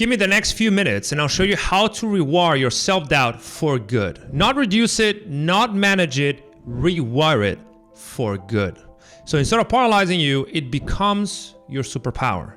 Give me the next few minutes and I'll show you how to rewire your self-doubt for good. Not reduce it, not manage it, rewire it for good. So instead of paralyzing you, it becomes your superpower.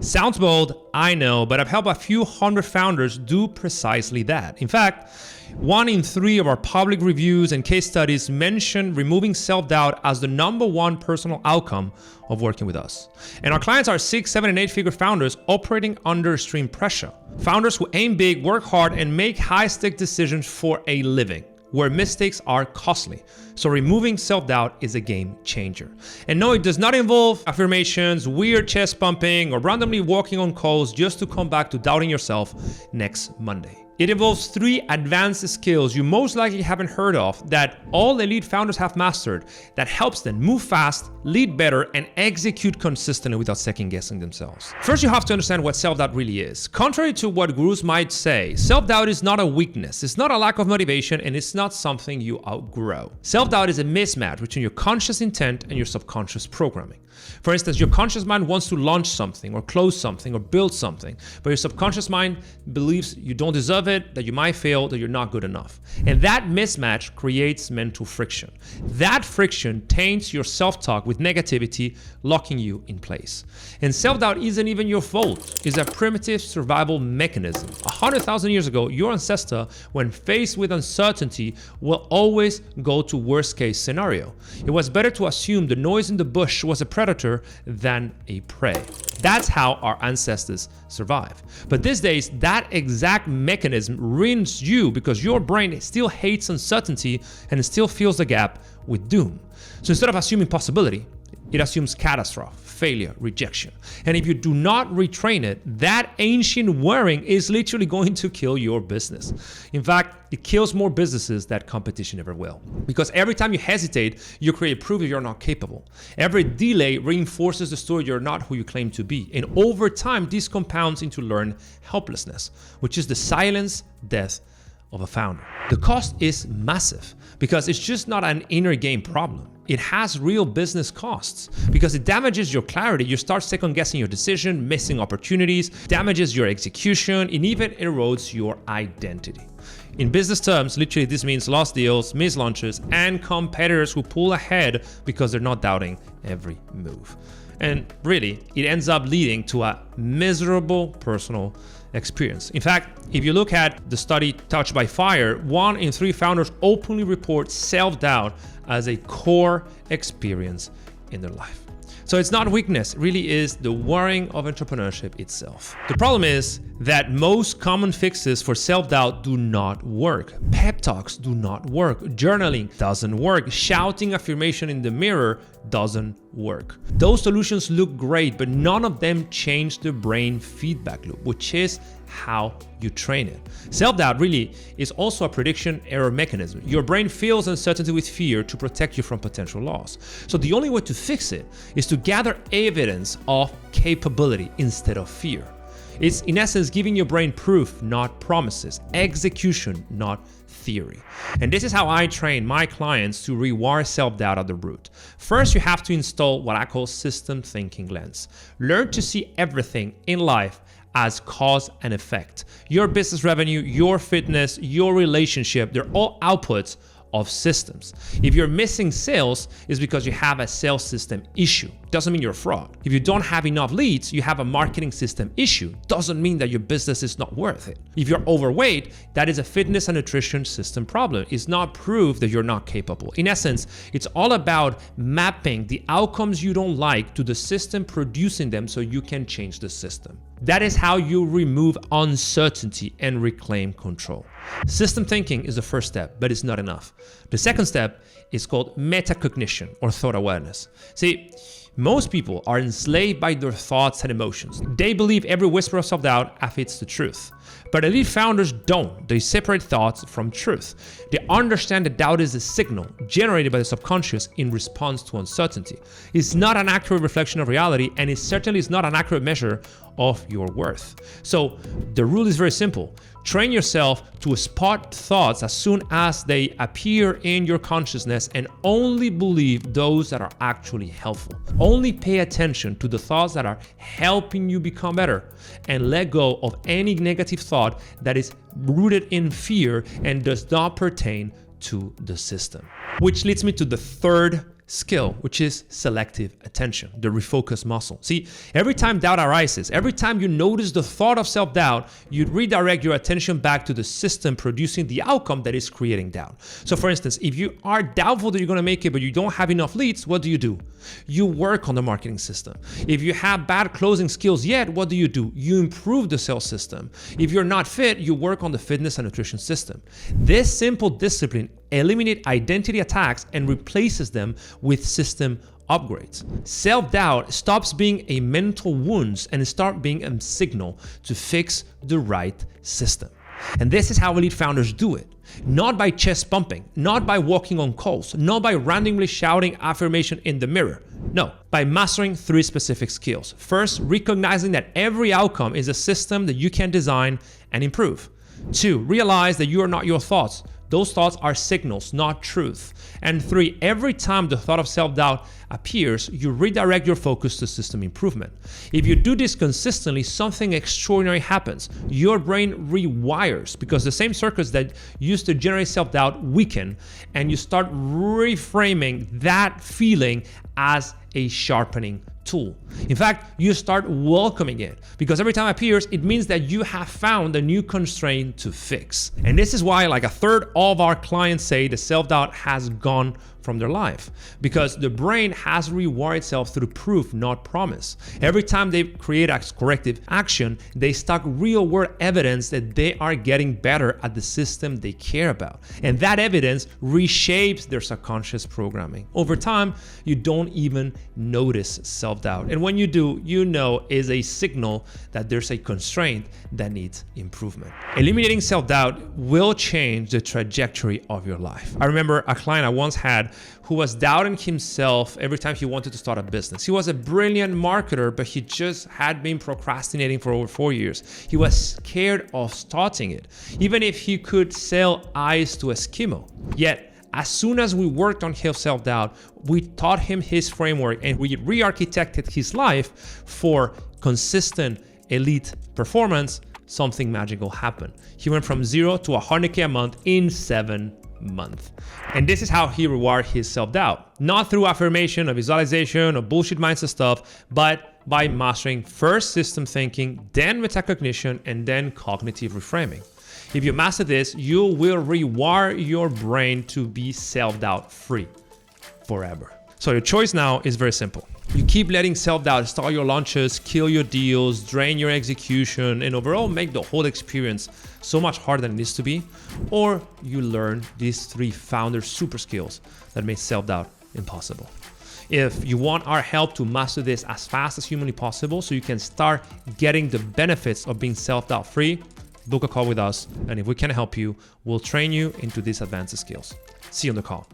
Sounds bold, I know, but I've helped a few hundred founders do precisely that. In fact, 1 in 3 of our public reviews and case studies mention removing self-doubt as the #1 personal outcome of working with us. And our clients are 6, 7, and 8-figure founders operating under extreme pressure. Founders who aim big, work hard, and make high-stake decisions for a living, where mistakes are costly. So removing self-doubt is a game changer. And no, it does not involve affirmations, weird chest pumping, or randomly walking on calls just to come back to doubting yourself next Monday. It involves 3 advanced skills you most likely haven't heard of that all elite founders have mastered that helps them move fast, lead better, and execute consistently without second-guessing themselves. First, you have to understand what self-doubt really is. Contrary to what gurus might say, self-doubt is not a weakness, it's not a lack of motivation, and it's not something you outgrow. Self-doubt is a mismatch between your conscious intent and your subconscious programming. For instance, your conscious mind wants to launch something or close something or build something, but your subconscious mind believes you don't deserve it, that you might fail, that you're not good enough. And that mismatch creates mental friction. That friction taints your self-talk with negativity, locking you in place. And self-doubt isn't even your fault. It's a primitive survival mechanism. 100,000 years ago, your ancestor, when faced with uncertainty, will always go to worst-case scenario. It was better to assume the noise in the bush was a predator than a prey. That's how our ancestors survive. But these days, that exact mechanism ruins you because your brain still hates uncertainty and it still fills the gap with doom. So instead of assuming possibility, it assumes catastrophe, failure, rejection. And if you do not retrain it, that ancient worrying is literally going to kill your business. In fact, it kills more businesses than competition ever will. Because every time you hesitate, you create proof that you're not capable. Every delay reinforces the story you're not who you claim to be. And over time, this compounds into learned helplessness, which is the silent death of a founder. The cost is massive because it's just not an inner game problem. It has real business costs because it damages your clarity. You start second guessing your decision, missing opportunities, damages your execution, and even erodes your identity. In business terms, literally this means lost deals, missed launches, and competitors who pull ahead because they're not doubting every move. And really, it ends up leading to a miserable personal experience. In fact, if you look at the study Touched by Fire, 1 in 3 founders openly report self-doubt as a core experience in their life. So it's not weakness, it really is the worrying of entrepreneurship itself. The problem is that most common fixes for self-doubt do not work. Pep talks do not work. Journaling doesn't work. Shouting affirmation in the mirror doesn't work. Those solutions look great, but none of them change the brain feedback loop, which is how you train it. Self-doubt really is also a prediction error mechanism. Your brain fills uncertainty with fear to protect you from potential loss. So the only way to fix it is to gather evidence of capability instead of fear. It's in essence giving your brain proof, not promises, execution, not theory. And this is how I train my clients to rewire self-doubt at the root. First, you have to install what I call system thinking lens. Learn to see everything in life as cause and effect. Your business revenue, your fitness, your relationship, they're all outputs of systems. If you're missing sales, it's because you have a sales system issue. Doesn't mean you're a fraud. If you don't have enough leads, you have a marketing system issue. Doesn't mean that your business is not worth it. If you're overweight, that is a fitness and nutrition system problem. It's not proof that you're not capable. In essence, it's all about mapping the outcomes you don't like to the system producing them so you can change the system. That is how you remove uncertainty and reclaim control. System thinking is the first step, but it's not enough. The second step is called metacognition or thought awareness. See, most people are enslaved by their thoughts and emotions. They believe every whisper of self-doubt as it's the truth. But elite founders don't. They separate thoughts from truth. They understand that doubt is a signal generated by the subconscious in response to uncertainty. It's not an accurate reflection of reality, and it certainly is not an accurate measure of your worth. So the rule is very simple. Train yourself to spot thoughts as soon as they appear in your consciousness and only believe those that are actually helpful. Only pay attention to the thoughts that are helping you become better and let go of any negative thought that is rooted in fear and does not pertain to the system. Which leads me to the third skill, which is selective attention, the refocus muscle. See, every time doubt arises, every time you notice the thought of self-doubt, you redirect your attention back to the system producing the outcome that is creating doubt. So for instance, if you are doubtful that you're gonna make it, but you don't have enough leads, what do? You work on the marketing system. If you have bad closing skills yet, what do? You improve the sales system. If you're not fit, you work on the fitness and nutrition system. This simple discipline eliminates identity attacks and replaces them with system upgrades. Self-doubt stops being a mental wound and starts being a signal to fix the right system. And this is how elite founders do it. Not by chest pumping, not by walking on coals, not by randomly shouting affirmation in the mirror. No, by mastering 3 specific skills. First, recognizing that every outcome is a system that you can design and improve. 2, realize that you are not your thoughts. Those thoughts are signals, not truth. And 3, every time the thought of self-doubt appears, you redirect your focus to system improvement. If you do this consistently, something extraordinary happens. Your brain rewires because the same circuits that used to generate self-doubt weaken, and you start reframing that feeling as a sharpening tool. In fact, you start welcoming it because every time it appears, it means that you have found a new constraint to fix. And this is why like a third of our clients say the self-doubt has gone from their life, because the brain has rewired itself through proof, not promise. Every time they create a corrective action, they stock real world evidence that they are getting better at the system they care about. And that evidence reshapes their subconscious programming. Over time, you don't even notice self-doubt. And when you do, you know is a signal that there's a constraint that needs improvement. Eliminating self-doubt will change the trajectory of your life. I remember a client I once had who was doubting himself every time he wanted to start a business. He was a brilliant marketer, but he just had been procrastinating for over 4 years. He was scared of starting it, even if he could sell ice to Eskimo. Yet, as soon as we worked on his self-doubt, we taught him his framework and we re-architected his life for consistent elite performance. Something magical happened. He went from 0 to 100K a month in 7 months. And this is how he rewired his self-doubt. Not through affirmation or visualization or bullshit mindset stuff, but by mastering first system thinking, then metacognition, and then cognitive reframing. If you master this, you will rewire your brain to be self-doubt free forever. So your choice now is very simple. You keep letting self-doubt stall your launches, kill your deals, drain your execution, and overall make the whole experience so much harder than it needs to be, or you learn these 3 founder super skills that make self-doubt impossible. If you want our help to master this as fast as humanly possible so you can start getting the benefits of being self-doubt free, book a call with us, and if we can help you, we'll train you into these advanced skills. See you on the call.